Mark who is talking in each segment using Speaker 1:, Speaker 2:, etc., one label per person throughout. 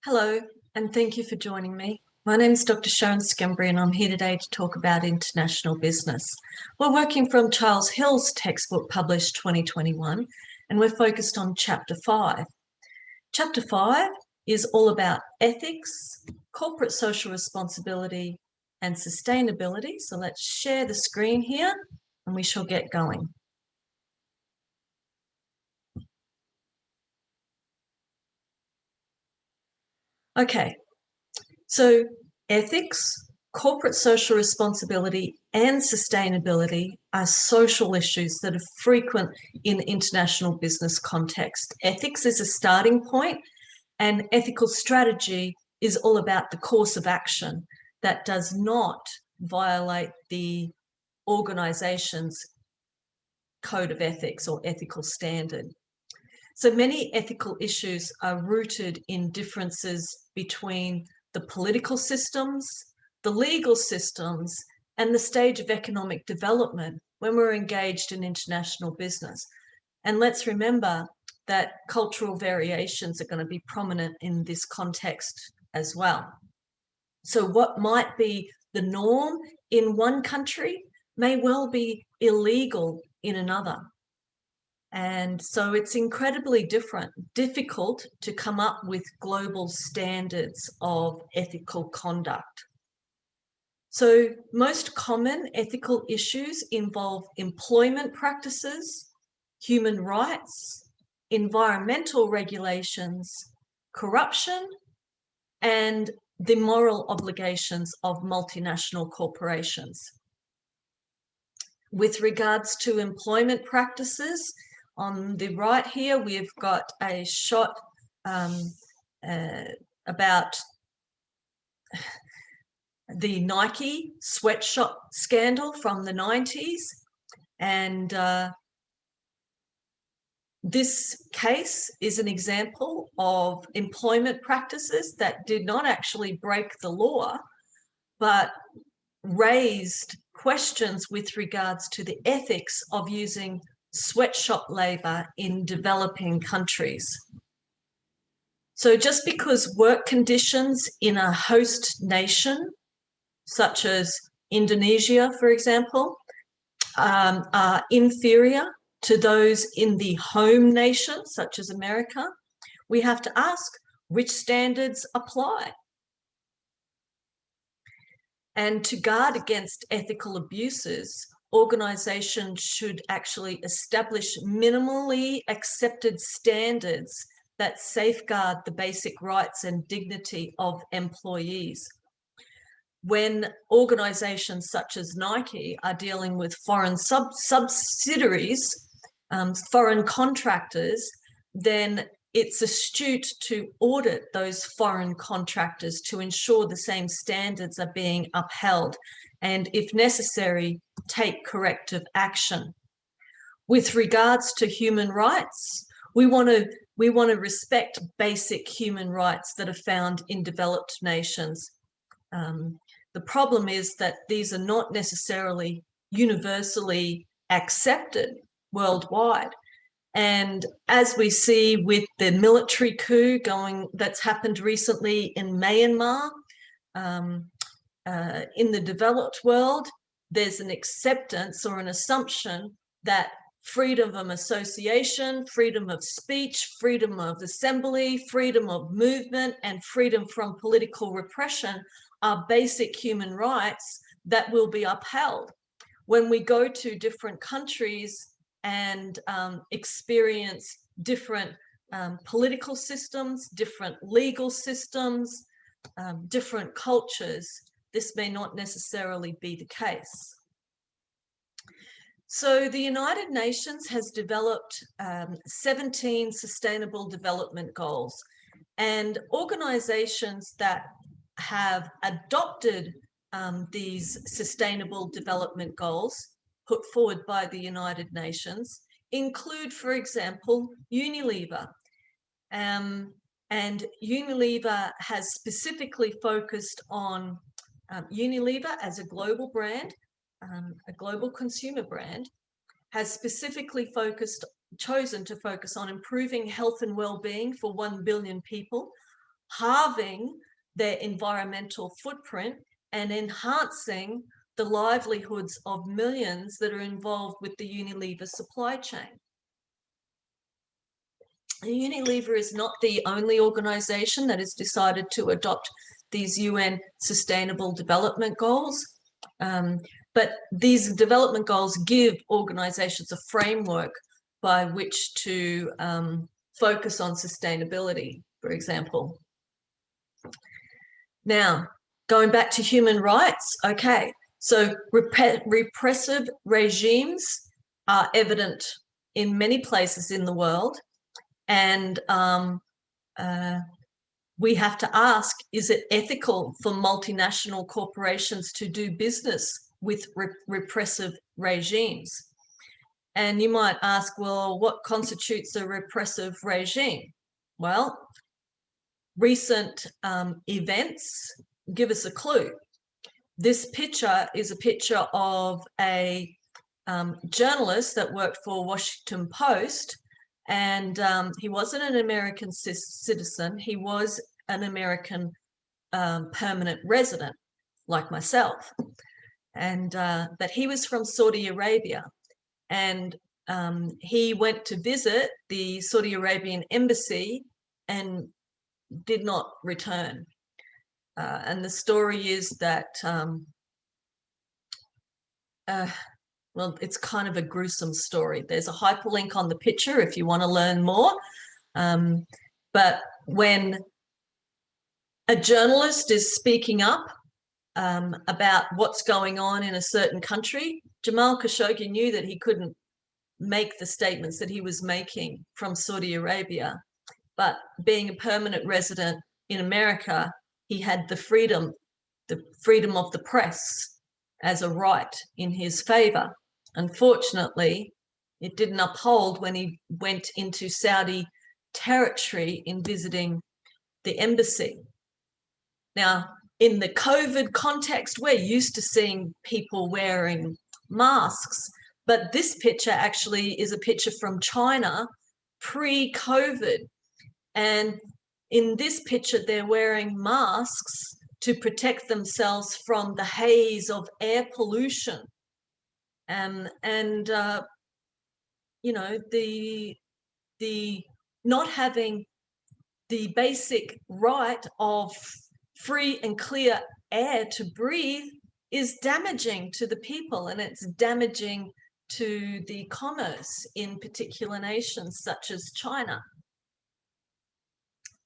Speaker 1: Hello, and thank you for joining me. My name is Dr. Sharon Skembry, and I'm here today to talk about international business. We're working from Charles Hill's textbook published 2021, and we're focused on Chapter 5. Chapter 5 is all about ethics, corporate social responsibility, and sustainability. So let's share the screen here, and we shall get going. Okay, so ethics, corporate social responsibility, and sustainability are social issues that are frequent in international business context. Ethics is a starting point, and ethical strategy is all about the course of action that does not violate the organization's code of ethics or ethical standard. So many ethical issues are rooted in differences between the political systems, the legal systems, and the stage of economic development when we're engaged in international business. And let's remember that cultural variations are going to be prominent in this context as well. So what might be the norm in one country may well be illegal in another. And so it's incredibly difficult to come up with global standards of ethical conduct. So most common ethical issues involve employment practices, human rights, environmental regulations, corruption, and the moral obligations of multinational corporations. With regards to employment practices, on the right here, we've got a shot about the Nike sweatshop scandal from the 90s. And this case is an example of employment practices that did not actually break the law, but raised questions with regards to the ethics of using sweatshop labor in developing countries. So just because work conditions in a host nation, such as Indonesia, for example, are inferior to those in the home nation, such as America, we have to ask which standards apply. And to guard against ethical abuses, organizations should actually establish minimally accepted standards that safeguard the basic rights and dignity of employees. When organizations such as Nike are dealing with foreign subsidiaries, foreign contractors, then it's astute to audit those foreign contractors to ensure the same standards are being upheld and, if necessary, take corrective action. With regards to human rights, we want to respect basic human rights that are found in developed nations. The problem is that these are not necessarily universally accepted worldwide. And as we see with the military coup that's happened recently in Myanmar, in the developed world, there's an acceptance or an assumption that freedom of association, freedom of speech, freedom of assembly, freedom of movement, and freedom from political repression are basic human rights that will be upheld. When we go to different countries and experience different political systems, different legal systems, different cultures, this may not necessarily be the case. So the United Nations has developed 17 Sustainable Development Goals, and organizations that have adopted these Sustainable Development Goals put forward by the United Nations include, for example, Unilever. And Unilever has specifically focused on Unilever as a global brand, a global consumer brand, has specifically chosen to focus on improving health and well-being for 1 billion people halving their environmental footprint and enhancing the livelihoods of millions that are involved with the Unilever supply chain. Unilever is not the only organisation that has decided to adopt these UN Sustainable Development Goals, but these development goals give organisations a framework by which to focus on sustainability, for example. Now, going back to human rights, okay, so repressive regimes are evident in many places in the world, and we have to ask, is it ethical for multinational corporations to do business with repressive regimes? And you might ask, well, what constitutes a repressive regime? Well, recent events give us a clue. This picture is a picture of a journalist that worked for Washington Post, and he wasn't an American citizen. He was an American permanent resident, like myself, and but he was from Saudi Arabia, and he went to visit the Saudi Arabian embassy and did not return. And the story is that, well, it's kind of a gruesome story. There's a hyperlink on the picture if you want to learn more. But when a journalist is speaking up about what's going on in a certain country, Jamal Khashoggi knew that he couldn't make the statements that he was making from Saudi Arabia. But being a permanent resident in America, he had the freedom of the press as a right in his favor. Unfortunately, it didn't uphold when he went into Saudi territory in visiting the embassy. Now, in the COVID context, we're used to seeing people wearing masks, but this picture actually is a picture from China pre-COVID. And in this picture, they're wearing masks to protect themselves from the haze of air pollution. You know, the not having the basic right of free and clear air to breathe is damaging to the people, and it's damaging to the commerce in particular nations such as China.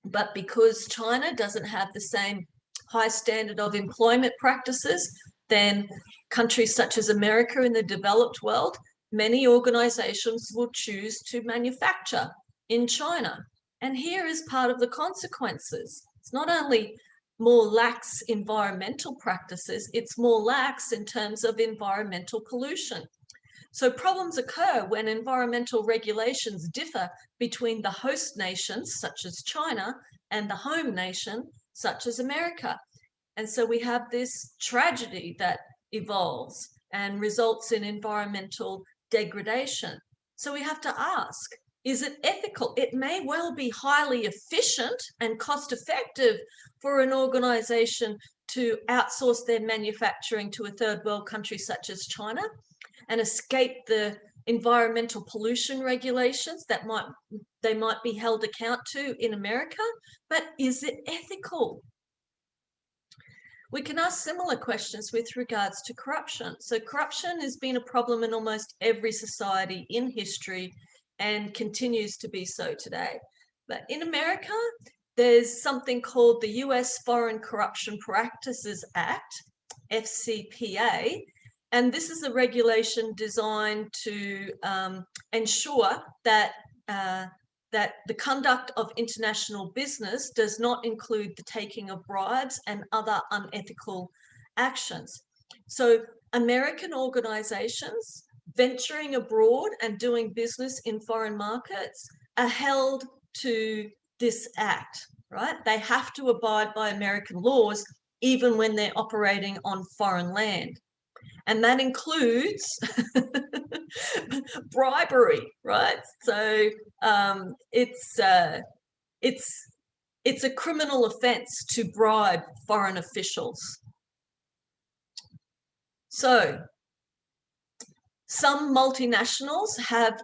Speaker 1: But because China doesn't have the same high standard of employment practices than countries such as America in the developed world, many organizations will choose to manufacture in China. And here is part of the consequences. It's not only more lax environmental practices, it's more lax in terms of environmental pollution. So problems occur when environmental regulations differ between the host nations, such as China, and the home nation, such as America. And so we have this tragedy that evolves and results in environmental degradation. So we have to ask, is it ethical? It may well be highly efficient and cost effective for an organization to outsource their manufacturing to a third world country such as China and escape the environmental pollution regulations that they might be held account to in America, but is it ethical? We can ask similar questions with regards to corruption. So corruption has been a problem in almost every society in history and continues to be so today. But in America, there's something called the US Foreign Corruption Practices Act, FCPA, and this is a regulation designed to ensure that that the conduct of international business does not include the taking of bribes and other unethical actions. So American organizations venturing abroad and doing business in foreign markets are held to this act, right? They have to abide by American laws even when they're operating on foreign land. And that includes bribery, right? So it's It's a criminal offence to bribe foreign officials. So some multinationals have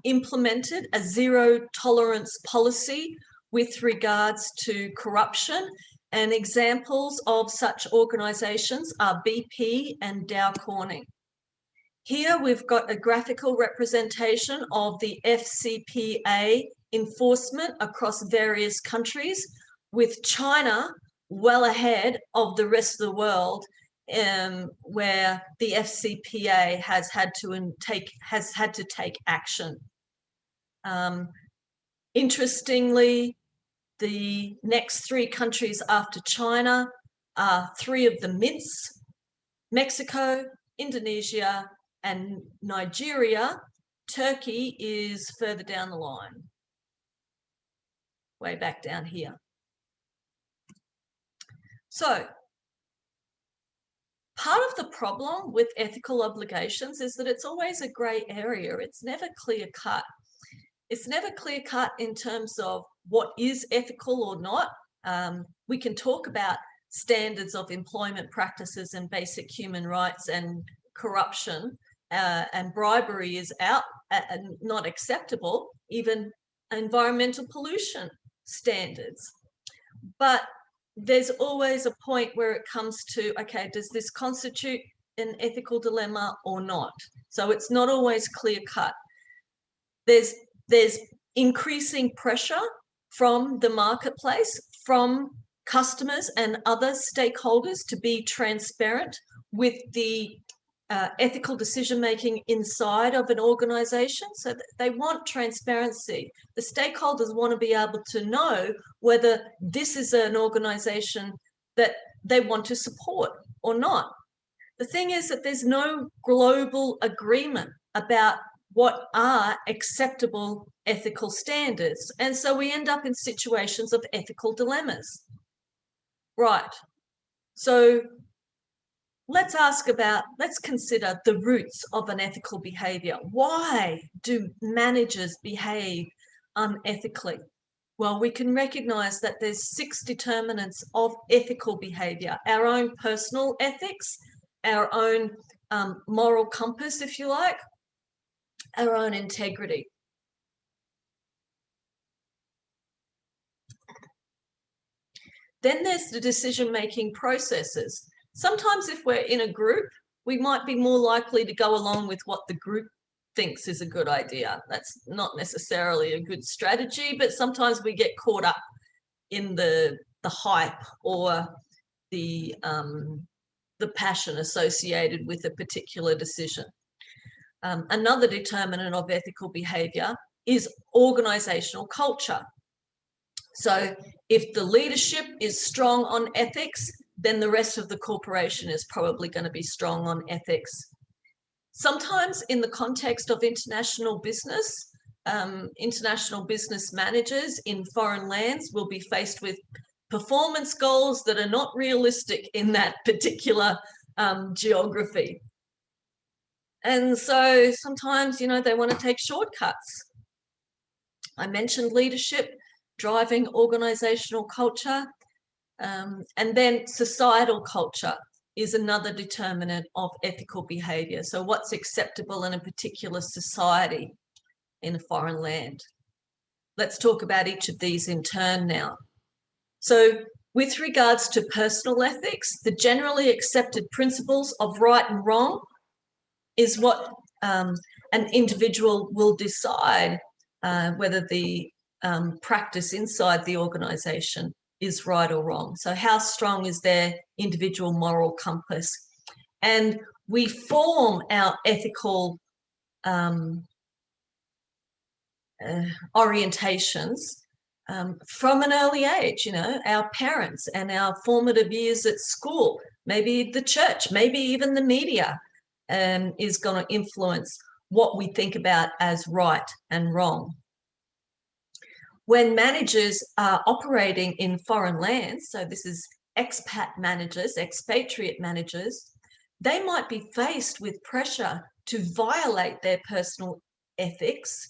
Speaker 1: implemented a zero tolerance policy with regards to corruption, and examples of such organisations are BP and Dow Corning. Here we've got a graphical representation of the FCPA enforcement across various countries, with China well ahead of the rest of the world, where the FCPA has had to take action. Interestingly, the next three countries after China are three of the mints: Mexico, Indonesia, and Nigeria. Turkey is further down the line, way back down here. So part of the problem with ethical obligations is that it's always a grey area. It's never clear cut. It's never clear cut in terms of what is ethical or not. We can talk about standards of employment practices and basic human rights, and corruption and bribery is not acceptable, even environmental pollution standards. But there's always a point where it comes to, okay, does this constitute an ethical dilemma or not? So it's not always clear cut. There's increasing pressure from the marketplace, from customers and other stakeholders to be transparent with the ethical decision-making inside of an organisation. So they want transparency. The stakeholders want to be able to know whether this is an organisation that they want to support or not. The thing is that there's no global agreement about what are acceptable ethical standards. And so we end up in situations of ethical dilemmas. Right. So let's consider the roots of unethical behaviour. Why do managers behave unethically? Well, we can recognise that there's 6 determinants of ethical behaviour: our own personal ethics, our own moral compass, if you like, our own integrity. Then there's the decision-making processes. Sometimes if we're in a group, we might be more likely to go along with what the group thinks is a good idea. That's not necessarily a good strategy, but sometimes we get caught up in the hype or the passion associated with a particular decision. Another determinant of ethical behaviour is organisational culture. So if the leadership is strong on ethics, then the rest of the corporation is probably going to be strong on ethics. Sometimes in the context of international business managers in foreign lands will be faced with performance goals that are not realistic in that particular geography. And so sometimes, they want to take shortcuts. I mentioned leadership driving organisational culture, and then societal culture is another determinant of ethical behaviour. So what's acceptable in a particular society in a foreign land? Let's talk about each of these in turn now. So with regards to personal ethics, the generally accepted principles of right and wrong is what an individual will decide whether the practice inside the organisation is right or wrong. So how strong is their individual moral compass? And we form our ethical orientations from an early age, our parents and our formative years at school, maybe the church, maybe even the media is going to influence what we think about as right and wrong. When managers are operating in foreign lands, so this is expat managers, expatriate managers, they might be faced with pressure to violate their personal ethics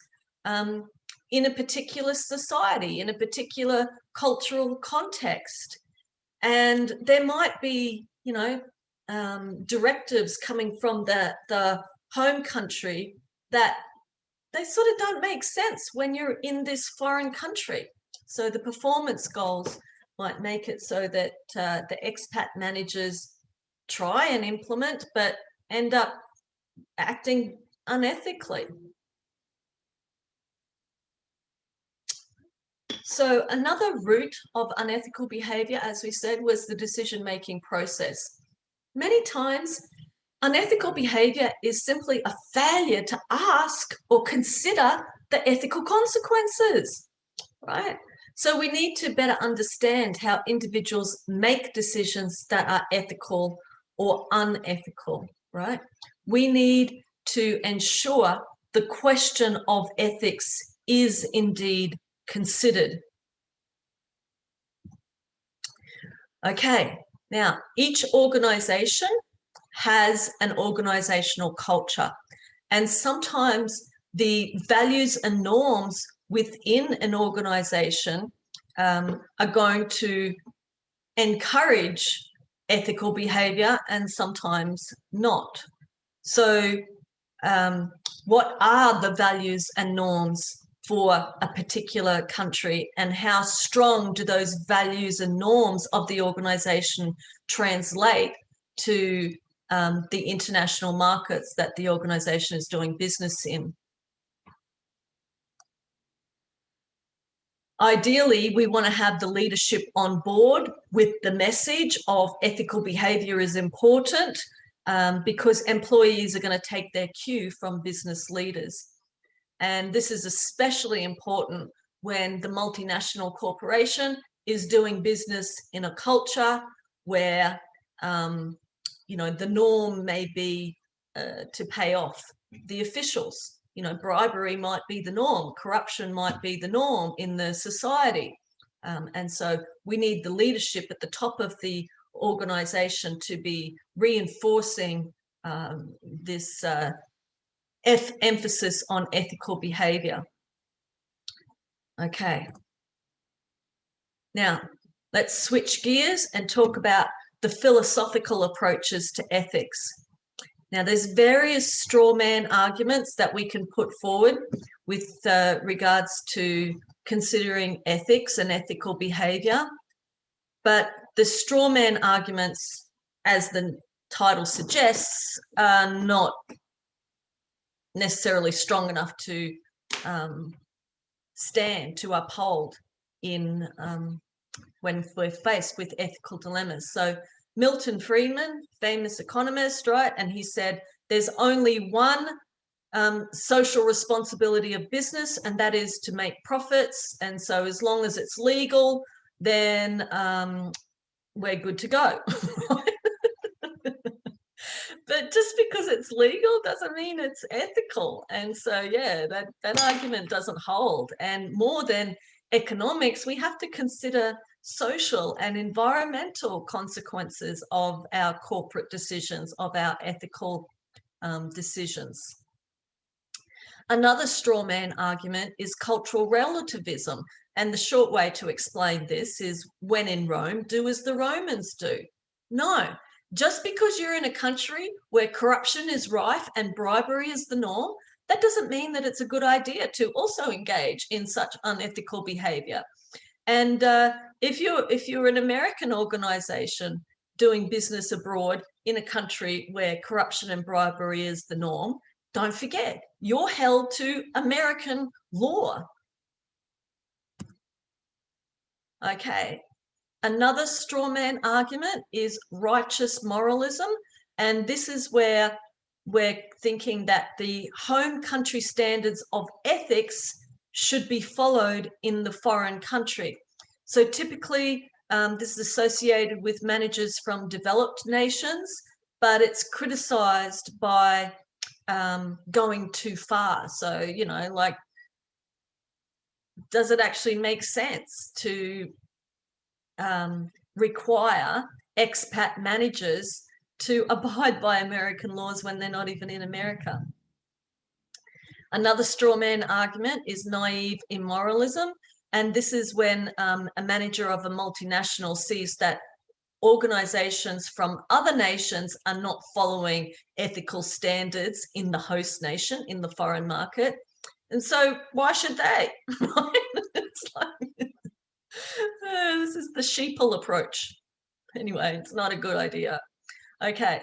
Speaker 1: in a particular society, in a particular cultural context. And there might be, you know, directives coming from the home country that they sort of don't make sense when you're in this foreign country. So the performance goals might make it so that the expat managers try and implement, but end up acting unethically. So another root of unethical behavior, as we said, was the decision-making process. Many times, unethical behavior is simply a failure to ask or consider the ethical consequences, right? So we need to better understand how individuals make decisions that are ethical or unethical, right? We need to ensure the question of ethics is indeed considered. Okay, now each organization has an organizational culture, and sometimes the values and norms within an organization are going to encourage ethical behavior and sometimes not. So what are the values and norms for a particular country, and how strong do those values and norms of the organization translate to the international markets that the organization is doing business in? Ideally, we want to have the leadership on board with the message of ethical behavior is important, because employees are going to take their cue from business leaders. And this is especially important when the multinational corporation is doing business in a culture where, you know, the norm may be to pay off the officials. You know, bribery might be the norm, corruption might be the norm in the society. And so we need the leadership at the top of the organization to be reinforcing this emphasis on ethical behavior. Okay. Now, let's switch gears and talk about the philosophical approaches to ethics. Now, there's various straw man arguments that we can put forward with regards to considering ethics and ethical behavior, but the straw man arguments, as the title suggests, are not necessarily strong enough to stand, to uphold in when we're faced with ethical dilemmas. So Milton Friedman, famous economist, right? And he said, there's only one social responsibility of business, and that is to make profits. And so as long as it's legal, then we're good to go. But just because it's legal doesn't mean it's ethical. And so, yeah, that argument doesn't hold. And more than economics, we have to consider social and environmental consequences of our corporate decisions, of our ethical decisions. Another straw man argument is cultural relativism. And the short way to explain this is, when in Rome, do as the Romans do. No, just because you're in a country where corruption is rife and bribery is the norm, that doesn't mean that it's a good idea to also engage in such unethical behavior. And if you're an American organization doing business abroad in a country where corruption and bribery is the norm, don't forget, you're held to American law. Okay. Another straw man argument is righteous moralism. And this is where we're thinking that the home country standards of ethics should be followed in the foreign country. So typically, this is associated with managers from developed nations, but it's criticized by going too far. So, you know, like, does it actually make sense to require expat managers to abide by American laws when they're not even in America? Another straw man argument is naive immoralism. And this is when a manager of a multinational sees that organizations from other nations are not following ethical standards in the host nation, in the foreign market. And so why should they? It's like, this is the sheeple approach. Anyway, it's not a good idea. Okay.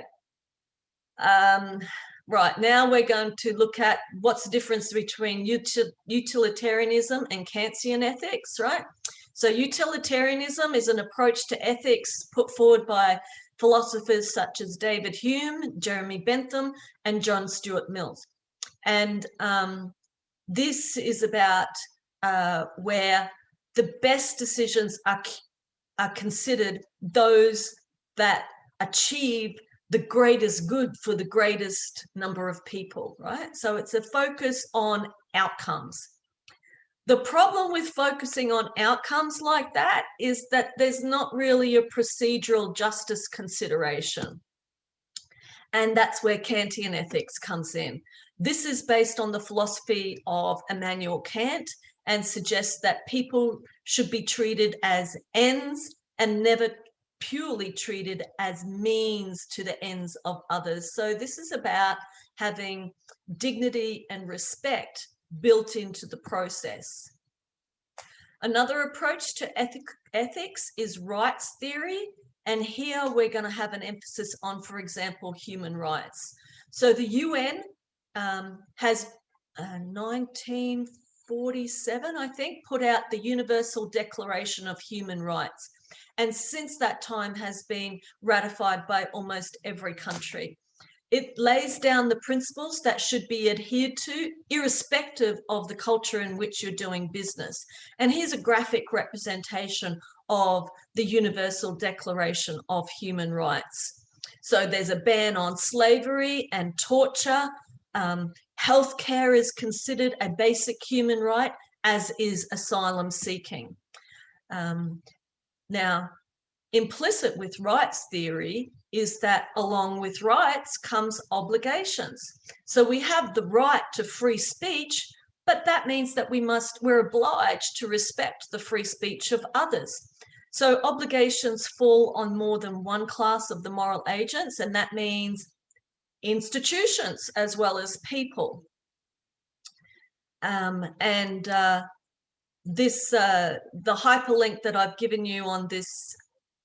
Speaker 1: Right, now we're going to look at what's the difference between utilitarianism and Kantian ethics, right? So utilitarianism is an approach to ethics put forward by philosophers such as David Hume, Jeremy Bentham, and John Stuart Mill. And this is about where the best decisions are considered those that achieve the greatest good for the greatest number of people, right? So it's a focus on outcomes. The problem with focusing on outcomes like that is that there's not really a procedural justice consideration. And that's where Kantian ethics comes in. This is based on the philosophy of Immanuel Kant and suggests that people should be treated as ends and never purely treated as means to the ends of others. So this is about having dignity and respect built into the process. Another approach to ethics is rights theory. And here we're going to have an emphasis on, for example, human rights. So the UN has 1947, I think, put out the Universal Declaration of Human Rights. And since that time has been ratified by almost every country. It lays down the principles that should be adhered to, irrespective of the culture in which you're doing business. And here's a graphic representation of the Universal Declaration of Human Rights. So there's a ban on slavery and torture. Healthcare is considered a basic human right, as is asylum seeking. Now, implicit with rights theory is that along with rights comes obligations. So we have the right to free speech, but that means that we're obliged to respect the free speech of others. So obligations fall on more than one class of the moral agents, and that means institutions as well as people. The hyperlink that I've given you on this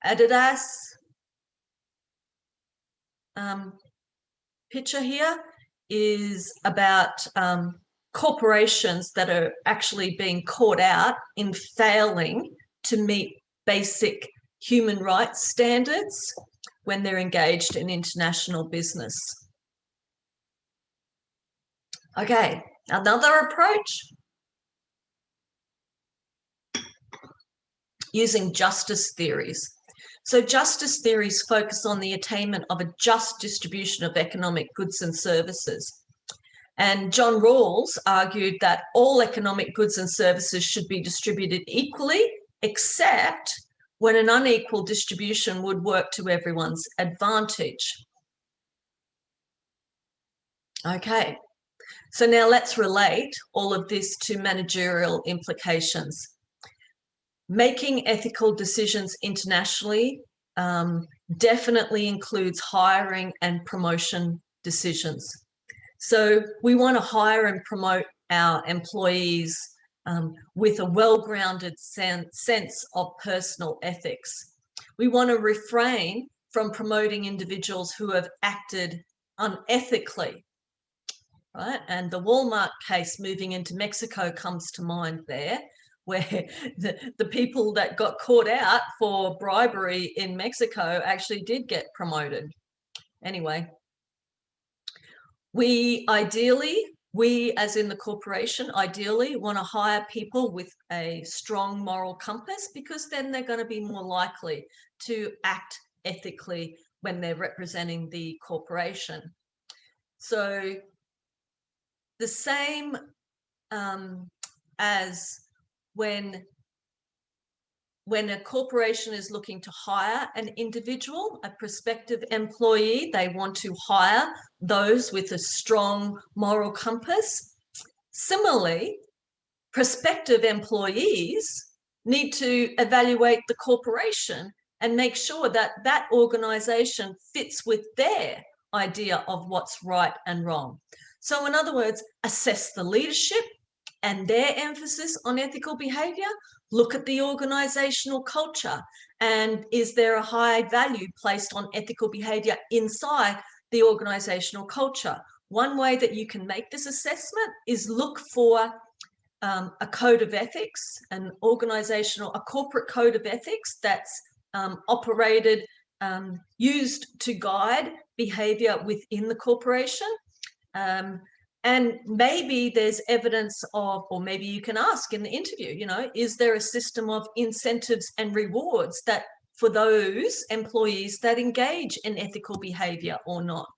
Speaker 1: Adidas picture here is about corporations that are actually being caught out in failing to meet basic human rights standards when they're engaged in international business. Okay, another approach, using justice theories. So justice theories focus on the attainment of a just distribution of economic goods and services. And John Rawls argued that all economic goods and services should be distributed equally, except when an unequal distribution would work to everyone's advantage. Okay, so now let's relate all of this to managerial implications. Making ethical decisions internationally definitely includes hiring and promotion decisions. So we want to hire and promote our employees with a well-grounded sense of personal ethics. We want to refrain from promoting individuals who have acted unethically, right? And the Walmart case moving into Mexico comes to mind there, where the people that got caught out for bribery in Mexico actually did get promoted. Anyway, we as in the corporation, ideally want to hire people with a strong moral compass, because then they're going to be more likely to act ethically when they're representing the corporation. So the same as when a corporation is looking to hire an individual, a prospective employee, they want to hire those with a strong moral compass. Similarly, prospective employees need to evaluate the corporation and make sure that that organization fits with their idea of what's right and wrong. So in other words, assess the leadership and their emphasis on ethical behavior. Look at the organizational culture, and is there a high value placed on ethical behavior inside the organizational culture? One way that you can make this assessment is look for a code of ethics, a corporate code of ethics that's operated, used to guide behavior within the corporation. And maybe there's evidence of, or maybe you can ask in the interview, is there a system of incentives and rewards that for those employees that engage in ethical behavior or not?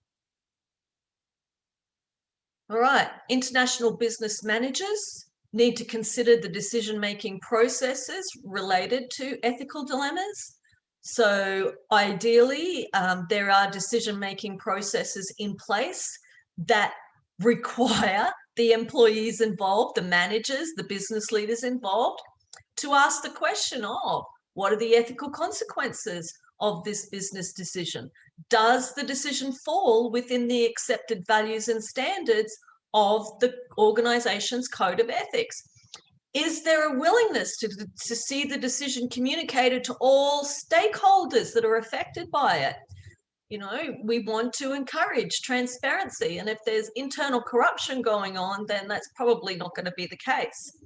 Speaker 1: All right, international business managers need to consider the decision-making processes related to ethical dilemmas. So ideally, there are decision-making processes in place that require the employees involved, the managers, the business leaders involved, to ask the question of what are the ethical consequences of this business decision? Does the decision fall within the accepted values and standards of the organization's code of ethics? Is there a willingness to see the decision communicated to all stakeholders that are affected by it? We want to encourage transparency, and if there's internal corruption going on, then that's probably not going to be the case.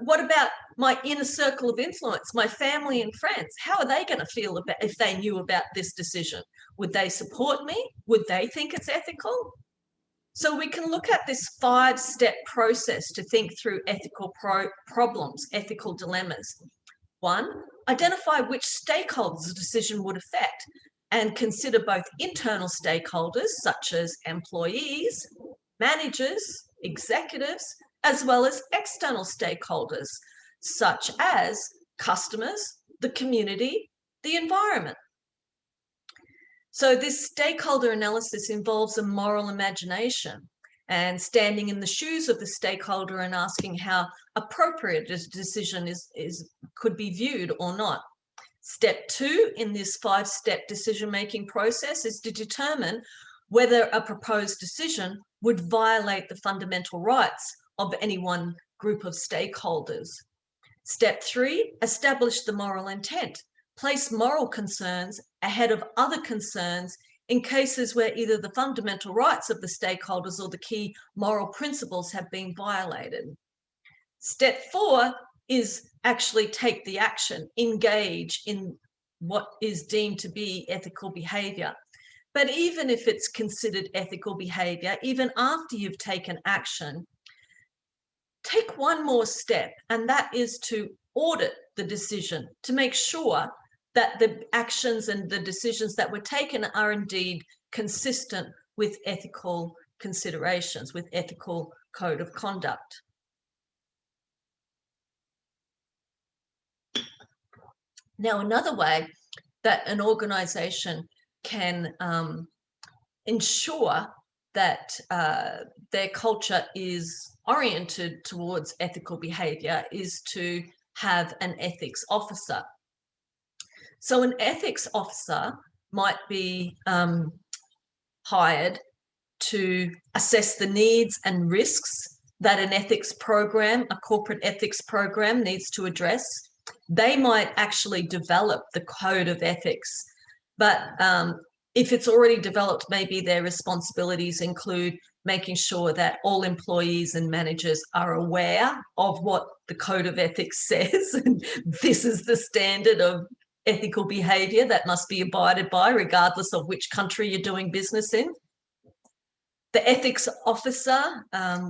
Speaker 1: What about my inner circle of influence, my family and friends? How are they going to feel about if they knew about this decision? Would they support me? Would they think it's ethical? So we can look at this 5-step process to think through ethical problems, ethical dilemmas. 1, identify which stakeholders the decision would affect, and consider both internal stakeholders such as employees, managers, executives, as well as external stakeholders such as customers, the community, the environment. So this stakeholder analysis involves a moral imagination and standing in the shoes of the stakeholder and asking how appropriate a decision could be viewed or not. Step 2 in this 5-step decision-making process is to determine whether a proposed decision would violate the fundamental rights of any one group of stakeholders. Step 3, establish the moral intent. Place moral concerns ahead of other concerns in cases where either the fundamental rights of the stakeholders or the key moral principles have been violated. Step 4 is actually take the action, engage in what is deemed to be ethical behavior. But even if it's considered ethical behavior, even after you've taken action, take one more step, and that is to audit the decision to make sure that the actions and the decisions that were taken are indeed consistent with ethical considerations, with ethical code of conduct. Now, another way that an organization can ensure that their culture is oriented towards ethical behavior is to have an ethics officer. So an ethics officer might be hired to assess the needs and risks that an ethics program, a corporate ethics program, needs to address. They might actually develop the code of ethics, but if it's already developed, maybe their responsibilities include making sure that all employees and managers are aware of what the code of ethics says, and this is the standard of ethical behavior that must be abided by regardless of which country you're doing business in. The ethics officer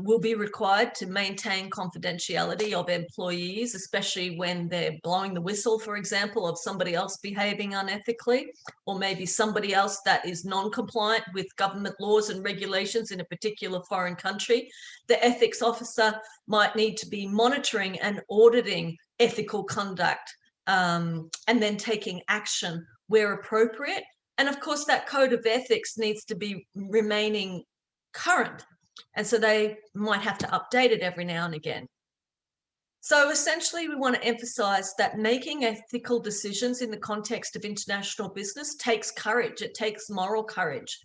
Speaker 1: will be required to maintain confidentiality of employees, especially when they're blowing the whistle, for example, of somebody else behaving unethically, or maybe somebody else that is non-compliant with government laws and regulations in a particular foreign country. The ethics officer might need to be monitoring and auditing ethical conduct, and then taking action where appropriate. And of course, that code of ethics needs to be remaining current And so they might have to update it every now and again. So essentially, we want to emphasize that making ethical decisions in the context of international business takes courage. It takes moral courage.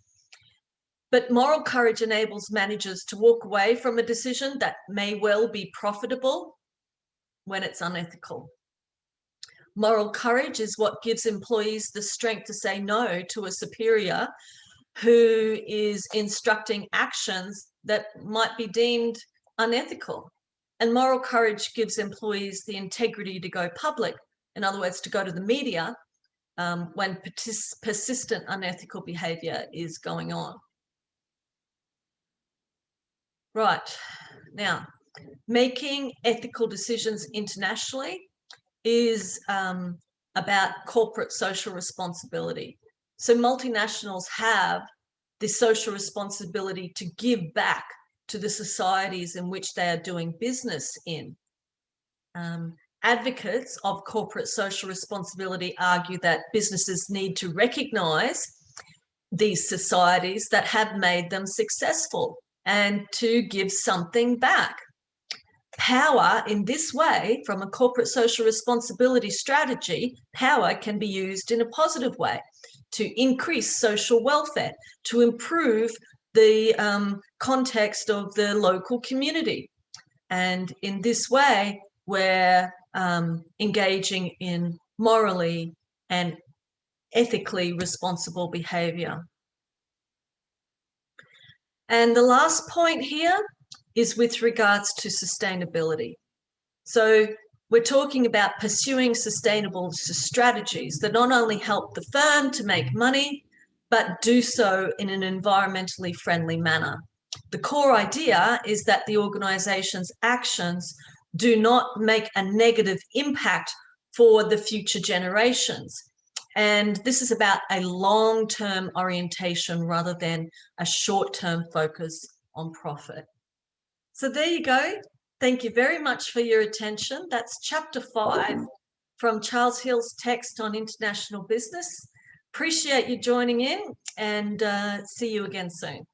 Speaker 1: But moral courage enables managers to walk away from a decision that may well be profitable when it's unethical. Moral courage is what gives employees the strength to say no to a superior who is instructing actions that might be deemed unethical. And moral courage gives employees the integrity to go public, in other words, to go to the media when persistent unethical behaviour is going on. Right, now, making ethical decisions internationally is about corporate social responsibility. So multinationals have the social responsibility to give back to the societies in which they are doing business in. Advocates of corporate social responsibility argue that businesses need to recognise these societies that have made them successful and to give something back. Power in this way, from a corporate social responsibility strategy, power can be used in a positive way to increase social welfare, to improve the context of the local community. And in this way, we're engaging in morally and ethically responsible behaviour. And the last point here is with regards to sustainability. So we're talking about pursuing sustainable strategies that not only help the firm to make money, but do so in an environmentally friendly manner. The core idea is that the organisation's actions do not make a negative impact for the future generations. And this is about a long-term orientation rather than a short-term focus on profit. So there you go. Thank you very much for your attention. That's chapter 5 from Charles Hill's text on international business. Appreciate you joining in, and see you again soon.